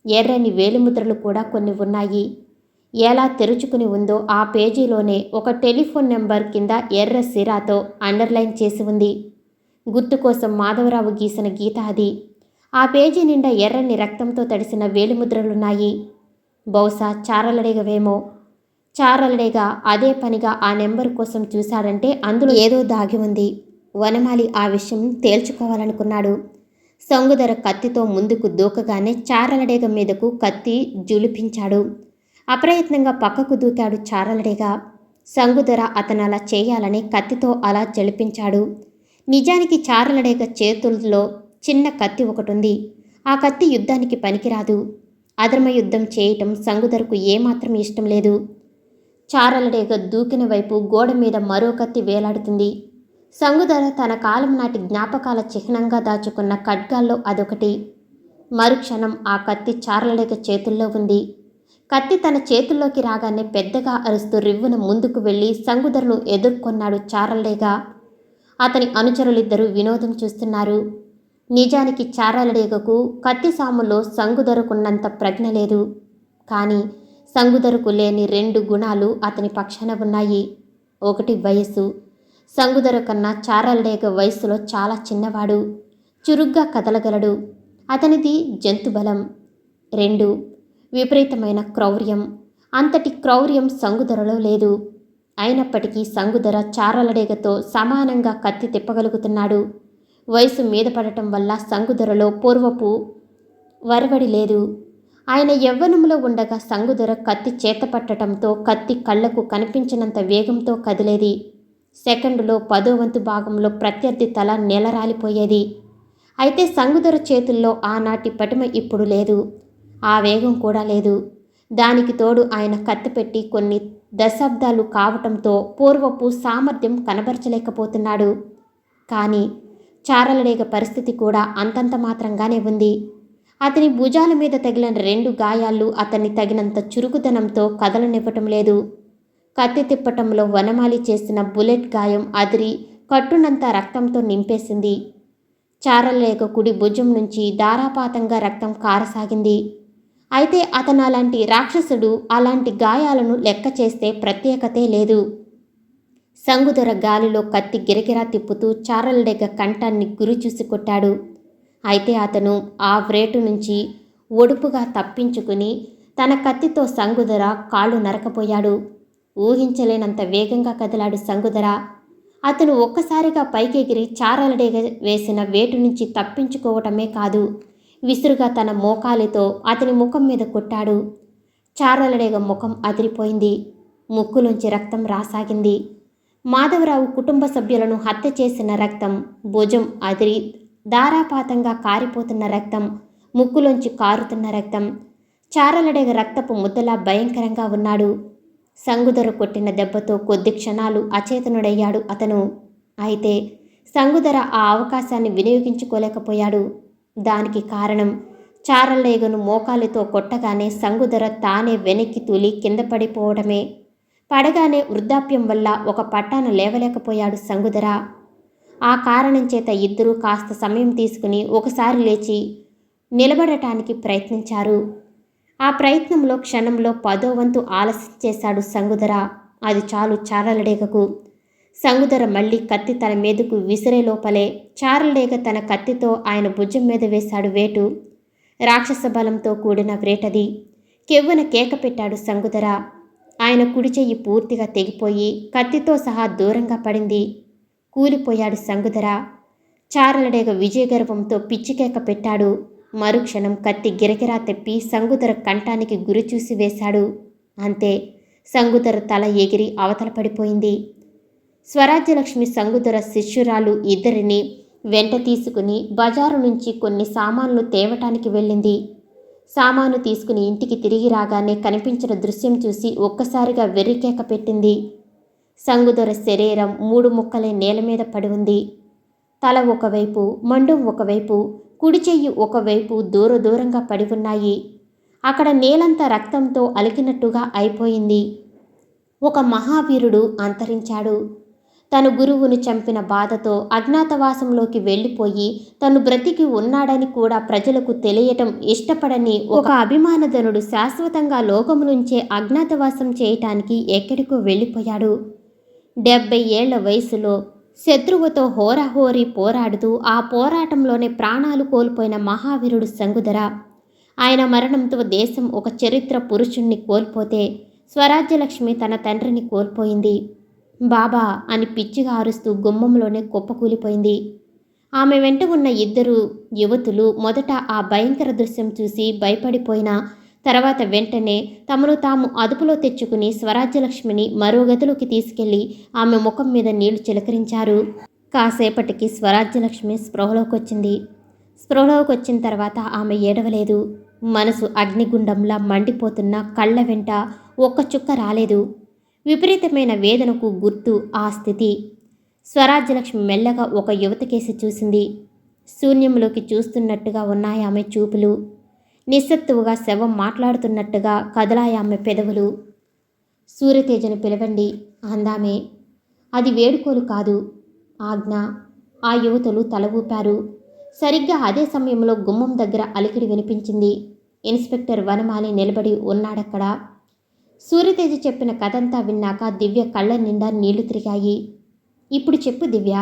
ఎర్రని వేలిముద్రలు కూడా కొన్ని ఉన్నాయి. ఎలా తెరుచుకుని ఉందో ఆ పేజీలోనే ఒక టెలిఫోన్ నెంబర్ కింద ఎర్ర సిరాతో అండర్లైన్ చేసి ఉంది. గుర్తు కోసం మాధవరావు గీసిన గీత అది. ఆ పేజీ నిండా ఎర్రని రక్తంతో తడిసిన వేలిముద్రలున్నాయి. బహుశా చారలడేగవేమో. చారలడేగ అదే పనిగా ఆ నెంబరు కోసం చూశాడంటే అందులో ఏదో దాగి ఉంది. వనమాలి ఆ విషయం తేల్చుకోవాలనుకున్నాడు. సంగుదర కత్తితో ముందుకు దూకగానే చారలడేగ మీదకు కత్తి జులిపించాడు. అప్రయత్నంగా పక్కకు దూకాడు చారలడేగ. సంగుదర అతనలా చేయాలని కత్తితో అలా జలిపించాడు. నిజానికి చారలడేగ చేతుల్లో చిన్న కత్తి ఒకటుంది. ఆ కత్తి యుద్ధానికి పనికిరాదు. అధర్మ యుద్ధం చేయటం సంగుదరకు ఏమాత్రం ఇష్టం లేదు. చారలడేగ దూకిన వైపు గోడ మీద మరో కత్తి వేలాడుతుంది. సంగుదర తన కాలం నాటి జ్ఞాపకాల చిహ్నంగా దాచుకున్న ఖడ్గాల్లో అదొకటి. మరుక్షణం ఆ కత్తి చారలడేగ చేతుల్లో ఉంది. కత్తి తన చేతుల్లోకి రాగానే పెద్దగా అరుస్తూ రివ్వున ముందుకు వెళ్లి సంగుదరను ఎదుర్కొన్నాడు చారలడేగ. అతని అనుచరులిద్దరూ వినోదం చూస్తున్నారు. నిజానికి చారలడేగకు కత్తి సాములో సంగుదరకున్నంత ప్రజ్ఞ లేదు. కానీ సంగుదరకు లేని 2 గుణాలు అతని పక్షాన ఉన్నాయి. ఒకటి వయస్సు. సంగుదర కన్నా చారలడేగ వయస్సులో చాలా చిన్నవాడు. చురుగ్గా కదలగలడు. అతనిది జంతుబలం. 2 విపరీతమైన క్రౌర్యం. అంతటి క్రౌర్యం సంగుదరలో లేదు. అయినప్పటికీ సంగుదర చారలడేగతో సమానంగా కత్తి తిప్పగలుగుతున్నాడు. వయసు మీద పడటం వల్ల సంగుదరలో పూర్వపు వరవడి లేదు. ఆయన యవ్వనంలో ఉండగా సంగుదర కత్తి చేతపట్టడంతో కత్తి కళ్లకు కనిపించినంత వేగంతో కదిలేది. సెకండులో 10వ వంతు భాగంలో ప్రత్యర్థి తల నేలరాలిపోయేది. అయితే సంగుదర చేతుల్లో ఆనాటి పటిమ ఇప్పుడు లేదు. ఆ వేగం కూడా లేదు. దానికి తోడు ఆయన కత్తి పెట్టి కొన్ని దశాబ్దాలు కావటంతో పూర్వపు సామర్థ్యం కనబరచలేకపోతున్నాడు. కానీ చారలడేగ పరిస్థితి కూడా అంతంత మాత్రంగానే ఉంది. అతని భుజాల మీద తగిలిన 2 గాయాలు అతన్ని తగినంత చురుకుదనంతో కదలనివ్వటం లేదు. కత్తి తిప్పటంలో వనమాలి చేసిన బుల్లెట్ గాయం అదిరి కట్టునంతా రక్తంతో నింపేసింది. చారలడేగ కుడి భుజం నుంచి ధారాపాతంగా రక్తం కారసాగింది. అయితే అతను అలాంటి రాక్షసుడు. అలాంటి గాయాలను లెక్క చేస్తే ప్రత్యేకతే లేదు. సంగుదర గాలిలో కత్తి గిరగిరా తిప్పుతూ చారలడేగ కంఠాన్ని గురి చూసి కొట్టాడు. అయితే అతను ఆ వ్రేటు నుంచి ఒడుపుగా తప్పించుకుని తన కత్తితో సంగుదర కాళ్ళు నరకపోయాడు. ఊహించలేనంత వేగంగా కదిలాడు సంగుదర. అతను ఒక్కసారిగా పైకెగిరి చారలడేగ వేసిన వేటు నుంచి తప్పించుకోవటమే కాదు, విసురుగా తన మోకాలితో అతని ముఖం మీద కొట్టాడు. చారలడేగ ముఖం అదిరిపోయింది. ముక్కులోంచి రక్తం రాసాగింది. మాధవరావు కుటుంబ సభ్యులను హత్య చేసిన రక్తం, భుజం అదిరి ధారాపాతంగా కారిపోతున్న రక్తం, ముక్కులోంచి కారుతున్న రక్తం. చారలడేగ రక్తపు ముద్దలా భయంకరంగా ఉన్నాడు. సంగుదర కొట్టిన దెబ్బతో కొద్ది క్షణాలు అచేతనుడయ్యాడు అతను. అయితే సంగుదర ఆ అవకాశాన్ని వినియోగించుకోలేకపోయాడు. దానికి కారణం చారలడేగను మోకాలితో కొట్టగానే సంగుదర తానే వెనక్కి తూలి కింద పడిపోవడమే. పడగానే వృద్ధాప్యం వల్ల ఒక పట్టాన లేవలేకపోయాడు సంగుదర. ఆ కారణం చేత ఇద్దరూ కాస్త సమయం తీసుకుని ఒకసారి లేచి నిలబడటానికి ప్రయత్నించారు. ఆ ప్రయత్నంలో క్షణంలో 10వ వంతు ఆలస్యం చేశాడు సంగుదర. అది చాలు చారలడేగకు. సంగుదర మళ్ళీ కత్తి తన మీదకు విసిరే లోపలే చారలడేగ తన కత్తితో ఆయన భుజం మీద వేశాడు వేటు. రాక్షస బలంతో కూడిన వ్రేటది. కెవ్వున కేక పెట్టాడు సంగుదర. ఆయన కుడి చెయ్యి పూర్తిగా తెగిపోయి కత్తితో సహా దూరంగా పడింది. కూలిపోయాడు సంగుదర. చారలడేగ విజయగర్వంతో పిచ్చికేక పెట్టాడు. మరుక్షణం కత్తి గిరగిరా తెప్పి సంగుదర కంఠానికి గురి చూసి వేశాడు. అంతే, సంగుదర తల ఎగిరి అవతల పడిపోయింది. స్వరాజ్యలక్ష్మి సంగుదర శిష్యురాలు ఇద్దరిని వెంట తీసుకుని బజారు నుంచి కొన్ని సామాన్లు తేవటానికి వెళ్ళింది. సామాను తీసుకుని ఇంటికి తిరిగి రాగానే కనిపించిన దృశ్యం చూసి ఒక్కసారిగా వెర్రికేక పెట్టింది. సంగుదర శరీరం 3 ముక్కలై నేల మీద పడి ఉంది. తల ఒకవైపు, మండం ఒకవైపు, కుడి చెయ్యి ఒకవైపు దూరంగా పడి ఉన్నాయి. అక్కడ నేలంతా రక్తంతో అలికినట్టుగా అయిపోయింది. ఒక మహావీరుడు అంతరించాడు. తన గురువును చంపిన బాధతో అజ్ఞాతవాసంలోకి వెళ్ళిపోయి తను బ్రతికి ఉన్నాడని కూడా ప్రజలకు తెలియటం ఇష్టపడని ఒక అభిమానధనుడు శాశ్వతంగా లోకము నుంచే అజ్ఞాతవాసం చేయటానికి ఎక్కడికో వెళ్ళిపోయాడు. 70 ఏళ్ల వయసులో శత్రువుతో హోరాహోరీ పోరాడుతూ ఆ పోరాటంలోనే ప్రాణాలు కోల్పోయిన మహావీరుడు సంగుదర. ఆయన మరణంతో దేశం ఒక చరిత్ర పురుషుణ్ణి కోల్పోతే స్వరాజ్యలక్ష్మి తన తండ్రిని కోల్పోయింది. బాబా అని పిచ్చిగా అరుస్తూ గుమ్మంలోనే కుప్పకూలిపోయింది. ఆమె వెంట ఉన్న 2 యువతులు మొదట ఆ భయంకర దృశ్యం చూసి భయపడిపోయినా తర్వాత వెంటనే తమను తాము అదుపులో తెచ్చుకుని స్వరాజ్యలక్ష్మిని మరో గదిలోకి తీసుకెళ్లి ఆమె ముఖం మీద నీళ్లు చిలకరించారు. కాసేపటికి స్వరాజ్యలక్ష్మి స్పృహలోకొచ్చింది. స్పృహలోకి వచ్చిన తర్వాత ఆమె ఏడవలేదు. మనసు అగ్నిగుండంలా మండిపోతున్న కళ్ళ వెంట ఒక్క చుక్క రాలేదు. విపరీతమైన వేదనకు గుర్తు ఆ స్థితి. స్వరాజ్యలక్ష్మి మెల్లగా ఒక యువతకేసి చూసింది. శూన్యంలోకి చూస్తున్నట్టుగా ఉన్నాయి ఆమె చూపులు. నిస్సత్తువుగా శవం మాట్లాడుతున్నట్టుగా కదలాయి ఆమె పెదవులు. సూర్యతేజను పిలవండి అందామే. అది వేడుకోలు కాదు, ఆజ్ఞ. ఆ యువతులు తల ఊపారు. సరిగ్గా అదే సమయంలో గుమ్మం దగ్గర అలికిడి వినిపించింది. ఇన్స్పెక్టర్ వనమాలి నిలబడి ఉన్నాడక్కడ. సూర్యతేజ చెప్పిన కథంతా విన్నాక దివ్య కళ్ళ నిండా నీళ్లు తిరిగాయి. ఇప్పుడు చెప్పు దివ్య,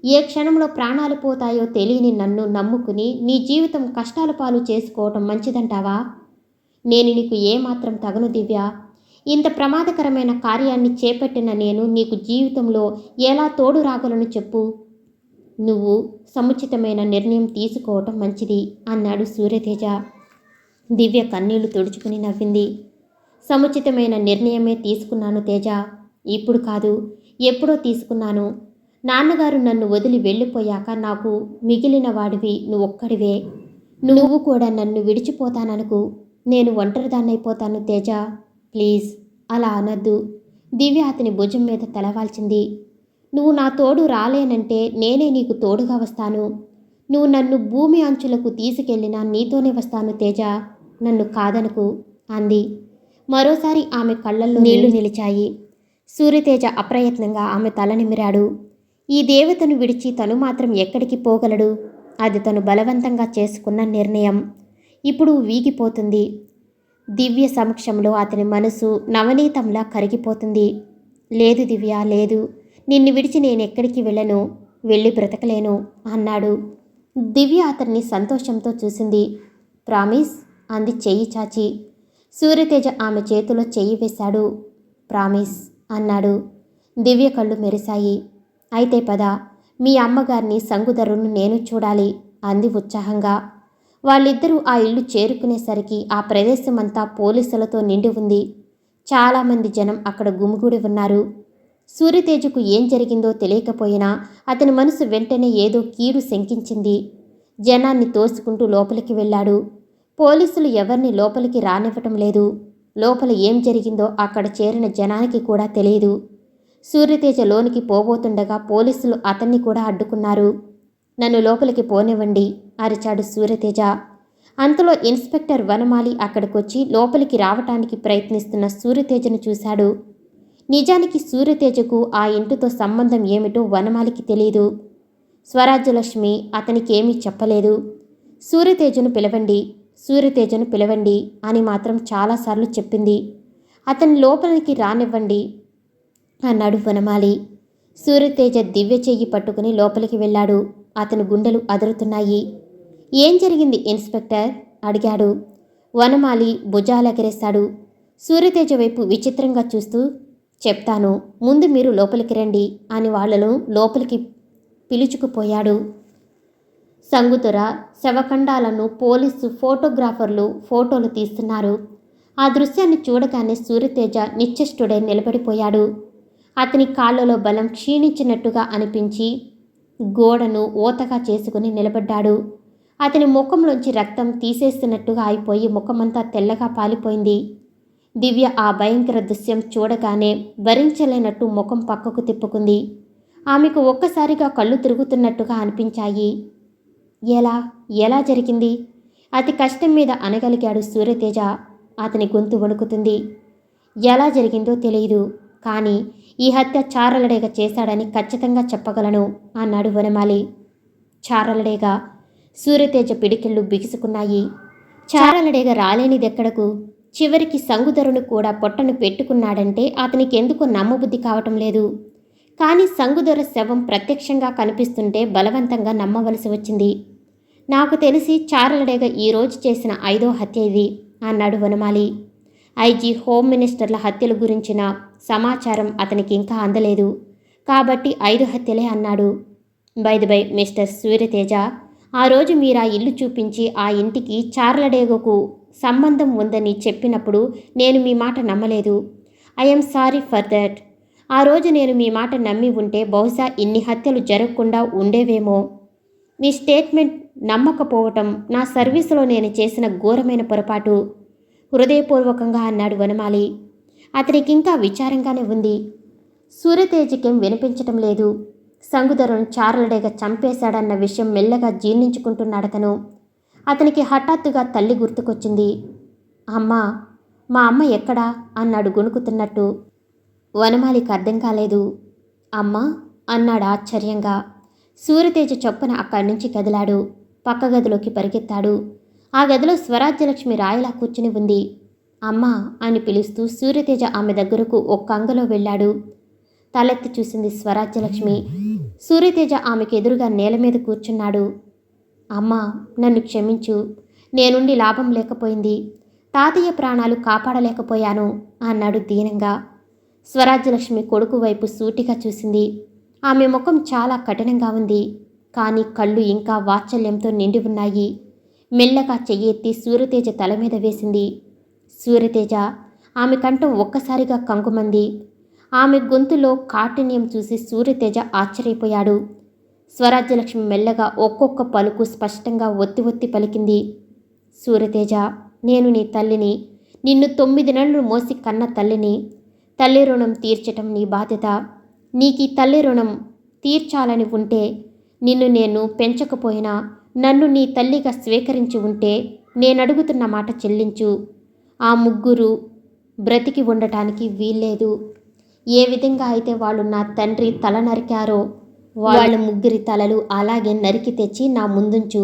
ఏ క్షణంలో ప్రాణాలు పోతాయో తెలియని నన్ను నమ్ముకుని నీ జీవితం కష్టాల పాలు చేసుకోవటం మంచిదంటావా? నేను నీకు ఏమాత్రం తగను దివ్య. ఇంత ప్రమాదకరమైన కార్యాన్ని చేపట్టిన నేను నీకు జీవితంలో ఎలా తోడు రాగలను చెప్పు. నువ్వు సముచితమైన నిర్ణయం తీసుకోవటం మంచిది అన్నాడు సూర్యతేజ. దివ్య కన్నీళ్లు తుడుచుకుని నవ్వింది. సముచితమైన నిర్ణయమే తీసుకున్నాను తేజ. ఇప్పుడు కాదు, ఎప్పుడో తీసుకున్నాను. నాన్నగారు నన్ను వదిలి వెళ్ళిపోయాక నాకు మిగిలిన వాడివి నువ్వొక్కడివే. నువ్వు కూడా నన్ను విడిచిపోతాననుకు. నేను ఒంటరిదాన్నైపోతాను తేజ. ప్లీజ్ అలా అనద్దు. దివ్య అతని భుజం మీద తలవాల్చింది. నువ్వు నా తోడు రాలేనంటే నేనే నీకు తోడుగా వస్తాను. నువ్వు నన్ను భూమి అంచులకు తీసుకెళ్ళినా నీతోనే వస్తాను తేజ. నన్ను కాదనకు అంది. మరోసారి ఆమె కళ్ళల్లో నీళ్లు నిలిచాయి. సూర్యతేజ అప్రయత్నంగా ఆమె తల నిమిరాడు. ఈ దేవతను విడిచి తను మాత్రం ఎక్కడికి పోగలడు? అది తను బలవంతంగా చేసుకున్న నిర్ణయం. ఇప్పుడు వీగిపోతుంది. దివ్య సమక్షంలో అతని మనసు నవనీతంలా కరిగిపోతుంది. లేదు దివ్య, లేదు. నిన్ను విడిచి నేనెక్కడికి వెళ్ళను, వెళ్ళి బ్రతకలేను అన్నాడు. దివ్య అతన్ని సంతోషంతో చూసింది. ప్రామిస్ అంది చెయ్యి చాచి. సూర్యతేజ ఆమె చేతిలో చెయ్యి వేశాడు. ప్రామిస్ అన్నాడు. దివ్య కళ్ళు మెరిశాయి. అయితే పద, మీ అమ్మగారిని సంగుధరును నేను చూడాలి అంది ఉత్సాహంగా. వాళ్ళిద్దరూ ఆ ఇల్లు చేరుకునేసరికి ఆ ప్రదేశమంతా పోలీసులతో నిండి ఉంది. చాలామంది జనం అక్కడ గుమిగూడి ఉన్నారు. సూర్యతేజకు ఏం జరిగిందో తెలియకపోయినా అతని మనసు వెంటనే ఏదో కీడు శంకించింది. జనాన్ని తోసుకుంటూ లోపలికి వెళ్ళాడు. పోలీసులు ఎవరిని లోపలికి రానివ్వటం లేదు. లోపల ఏం జరిగిందో అక్కడ చేరిన జనానికి కూడా తెలియదు. సూర్యతేజ లోనికి పోబోతుండగా పోలీసులు అతన్ని కూడా అడ్డుకున్నారు. నన్ను లోపలికి పోనివ్వండి అరిచాడు సూర్యతేజ. అంతలో ఇన్స్పెక్టర్ వనమాలి అక్కడికొచ్చి లోపలికి రావటానికి ప్రయత్నిస్తున్న సూర్యతేజను చూశాడు. నిజానికి సూర్యతేజకు ఆ ఇంటితో సంబంధం ఏమిటో వనమాలికి తెలియదు. స్వరాజ్యలక్ష్మి అతనికేమీ చెప్పలేదు. సూర్యతేజను పిలవండి, సూర్యతేజను పిలవండి అని మాత్రం చాలాసార్లు చెప్పింది. అతని లోపలికి రానివ్వండి అన్నాడు వనమాలి. సూర్యతేజ దివ్య చెయ్యి పట్టుకుని లోపలికి వెళ్ళాడు. అతని గుండెలు అదురుతున్నాయి. ఏం జరిగింది ఇన్స్పెక్టర్ అడిగాడు. వనమాలి భుజాలెగరేశాడు. సూర్యతేజ వైపు విచిత్రంగా చూస్తూ చెప్తాను, ముందు మీరు లోపలికి రండి అని వాళ్లను లోపలికి పిలుచుకుపోయాడు. సంగుతుర శవఖండాలను పోలీసు ఫోటోగ్రాఫర్లు ఫోటోలు తీస్తున్నారు. ఆ దృశ్యాన్ని చూడగానే సూర్యతేజ నిశ్చేష్టుడై నిలబడిపోయాడు. అతని కాళ్ళలో బలం క్షీణించినట్టుగా అనిపించి గోడను ఓతగా చేసుకుని నిలబడ్డాడు. అతని ముఖంలోంచి రక్తం తీసేస్తున్నట్టుగా అయిపోయి ముఖమంతా తెల్లగా పాలిపోయింది. దివ్య ఆ భయంకర దృశ్యం చూడగానే భరించలేనట్టు ముఖం పక్కకు తిప్పుకుంది. ఆమెకు ఒక్కసారిగా కళ్ళు తిరుగుతున్నట్టుగా అనిపించాయి. ఎలా జరిగింది? అతి కష్టం మీద అనగలిగాడు సూర్యతేజ. అతని గొంతు వణుకుతుంది. ఎలా జరిగిందో తెలియదు, కానీ ఈ హత్య చారలడేగ చేశాడని ఖచ్చితంగా చెప్పగలను అన్నాడు వనమాలి. చారలడేగ? సూర్యతేజ పిడికిళ్ళు బిగుసుకున్నాయి. చారలడేగ రాలేనిదెక్కడకు? చివరికి సంగుధరును కూడా పొట్టను పెట్టుకున్నాడంటే అతనికి ఎందుకు నమ్మబుద్ధి కావటం లేదు. కానీ సంగుధర శవం ప్రత్యక్షంగా కనిపిస్తుంటే బలవంతంగా నమ్మవలసి వచ్చింది. నాకు తెలిసి చారలడేగ ఈరోజు చేసిన 5వ హత్య ఇది అన్నాడు వనమాలి. ఐజీ హోమ్ మినిస్టర్ల హత్యల గురించిన సమాచారం అతనికి ఇంకా అందలేదు, కాబట్టి 5 హత్యలే అన్నాడు. బై మిస్టర్ సూర్యతేజ, ఆ రోజు మీరా ఇల్లు చూపించి ఆ ఇంటికి చార్లడేగకు సంబంధం ఉందని చెప్పినప్పుడు నేను మీ మాట నమ్మలేదు. I'm sorry for that. ఆ రోజు నేను మీ మాట నమ్మి ఉంటే బహుశా ఇన్ని హత్యలు జరగకుండా ఉండేవేమో. మీ స్టేట్మెంట్ నమ్మకపోవటం నా సర్వీసులో నేను చేసిన ఘోరమైన పొరపాటు, హృదయపూర్వకంగా అన్నాడు వనమాలి. అతనికింకా విచారంగానే ఉంది. సూర్యతేజకేం వినిపించటం లేదు. సంగుదరును చారలడేగ చంపేశాడన్న విషయం మెల్లగా జీర్ణించుకుంటున్నాడతను. అతనికి హఠాత్తుగా తల్లి గుర్తుకొచ్చింది. అమ్మా, మా అమ్మ ఎక్కడా అన్నాడు గొణుకుతున్నట్టు. వనమాలికి అర్థం కాలేదు. అమ్మా అన్నాడు ఆశ్చర్యంగా. సూర్యతేజ చొప్పున అక్కడి నుంచి కదిలాడు. పక్క గదిలోకి పరిగెత్తాడు. ఆ గదిలో స్వరాజ్యలక్ష్మి రాయిలా కూర్చుని ఉంది. అమ్మా అని పిలుస్తూ సూర్యతేజ ఆమె దగ్గరకు ఒక్క అంగలో వెళ్ళాడు. తలెత్తి చూసింది స్వరాజ్యలక్ష్మి. సూర్యతేజ ఆమెకు ఎదురుగా నేల మీద కూర్చున్నాడు. అమ్మా, నన్ను క్షమించు. నేనుండి లాభం లేకపోయింది. తాతయ్య ప్రాణాలు కాపాడలేకపోయాను అన్నాడు దీనంగా. స్వరాజ్యలక్ష్మి కొడుకు వైపు సూటిగా చూసింది. ఆమె ముఖం చాలా కఠినంగా ఉంది. కానీ కళ్ళు ఇంకా వాత్సల్యంతో నిండి ఉన్నాయి. మెల్లగా చెయ్యెత్తి సూర్యతేజ తల మీద వేసింది. సూర్యతేజ ఆమె కంఠం ఒక్కసారిగా కంగుమంది. ఆమె గొంతులో కాఠిన్యం చూసి సూర్యతేజ ఆశ్చర్యపోయాడు. స్వరాజ్యలక్ష్మి మెల్లగా ఒక్కొక్క పలుకు స్పష్టంగా ఒత్తి ఒత్తి పలికింది. సూర్యతేజ, నేను నీ తల్లిని. నిన్ను 9 నెలలు మోసి కన్న తల్లిని. తల్లి రుణం తీర్చటం నీ బాధ్యత. నీకీ తల్లి రుణం తీర్చాలని ఉంటే, నిన్ను నేను పెంచకపోయినా నన్ను నీ తల్లిగా స్వీకరించి ఉంటే నేనడుగుతున్న మాట చెల్లించు. ఆ ముగ్గురు బ్రతికి ఉండటానికి వీల్లేదు. ఏ విధంగా అయితే వాళ్ళు నా తండ్రి తల నరికారో వాళ్ళ ముగ్గురి తలలు అలాగే నరికి తెచ్చి నా ముందుంచు.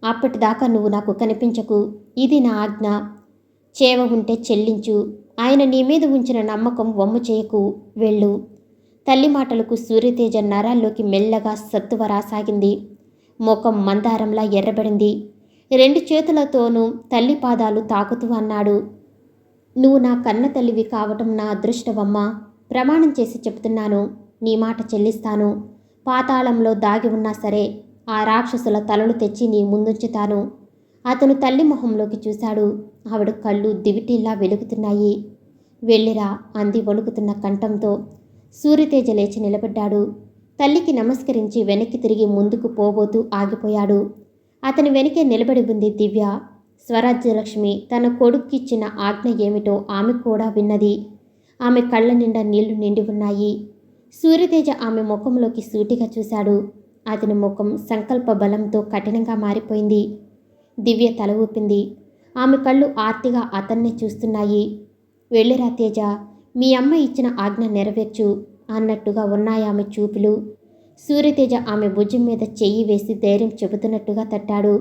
అప్పటిదాకా నువ్వు నాకు కనిపించకు. ఇది నా ఆజ్ఞ. చేవ ఉంటే చెల్లించు. ఆయన నీ మీద ఉంచిన నమ్మకం వమ్ము చేయకు. వెళ్ళు. తల్లి మాటలకు సూర్యతేజ నరాల్లోకి మెల్లగా సత్తువ రాసాగింది. ముఖం మందారంలా ఎర్రబడింది. 2 చేతులతోనూ తల్లి పాదాలు తాకుతూ అన్నాడు. నువ్వు నా కన్న తల్లివి కావటం నా అదృష్టవమ్మా. ప్రమాణం చేసి చెప్తున్నాను. నీ మాట చెల్లిస్తాను. పాతాళంలో దాగి ఉన్నా సరే ఆ రాక్షసుల తలలు తెచ్చి నీ ముందుంచుతాను. అతను తల్లి మొహంలోకి చూశాడు. ఆవిడ కళ్ళు దివిటిల్లా వెలుగుతున్నాయి. వెళ్ళిరా అంది వణుకుతున్న కంఠంతో. సూర్యతేజ లేచి నిలబడ్డాడు. తల్లికి నమస్కరించి వెనక్కి తిరిగి ముందుకు పోబోతూ ఆగిపోయాడు. అతని వెనకే నిలబడి ఉంది దివ్య. స్వరాజ్యలక్ష్మి తన కొడుక్కిచ్చిన ఆజ్ఞ ఏమిటో ఆమె కూడా విన్నది. ఆమె కళ్ళ నిండా నీళ్లు నిండి ఉన్నాయి. సూర్యతేజ ఆమె ముఖంలోకి సూటిగా చూశాడు. అతని ముఖం సంకల్ప బలంతో కఠినంగా మారిపోయింది. దివ్య తల ఊపింది. ఆమె కళ్ళు ఆర్తిగా అతన్నే చూస్తున్నాయి. వెళ్ళిరా తేజ, మీ అమ్మ ఇచ్చిన ఆజ్ఞ నెరవేర్చు అన్నట్టుగా ఉన్నాయి ఆమె చూపులు. సూర్యతేజ ఆమె భుజం మీద చెయ్యి వేసి ధైర్యం చెబుతున్నట్టుగా తట్టాడు.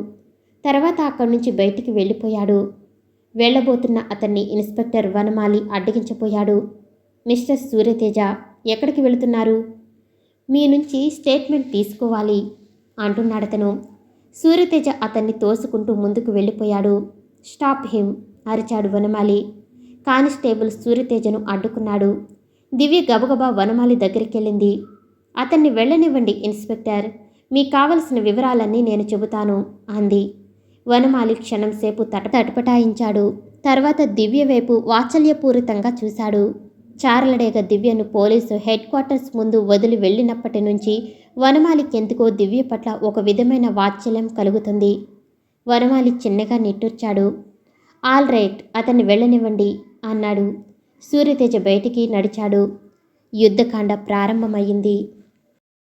తర్వాత అక్కడి నుంచి బయటికి వెళ్ళిపోయాడు. వెళ్లబోతున్న అతన్ని ఇన్స్పెక్టర్ వనమాలి అడ్డగించపోయాడు. మిస్టర్ సూర్యతేజ, ఎక్కడికి వెళుతున్నారు? మీ నుంచి స్టేట్మెంట్ తీసుకోవాలి అంటున్నాడతను. సూర్యతేజ అతన్ని తోసుకుంటూ ముందుకు వెళ్ళిపోయాడు. స్టాప్ హిమ్ అరిచాడు వనమాలి. కానిస్టేబుల్ సూర్యతేజను అడ్డుకున్నాడు. దివ్య గబగబా వనమాలి దగ్గరికెళ్ళింది. అతన్ని వెళ్ళనివ్వండి ఇన్స్పెక్టర్, మీకు కావలసిన వివరాలన్నీ నేను చెబుతాను అంది. వనమాలి క్షణం సేపు తటపటాయించాడు. తర్వాత దివ్య వైపు వాత్సల్యపూరితంగా చూశాడు. చారలడేగ దివ్యను పోలీసు హెడ్ క్వార్టర్స్ ముందు వదిలి వెళ్ళినప్పటి నుంచి వనమాలికెందుకో దివ్య పట్ల ఒక విధమైన వాత్సల్యం కలుగుతుంది. వనమాలి చిన్నగా నిట్టూర్చాడు. ఆల్ రైట్, అతన్ని వెళ్ళనివ్వండి అన్నాడు. సూర్యతేజ బయటికి నడిచాడు. యుద్ధకాండ ప్రారంభమయ్యింది.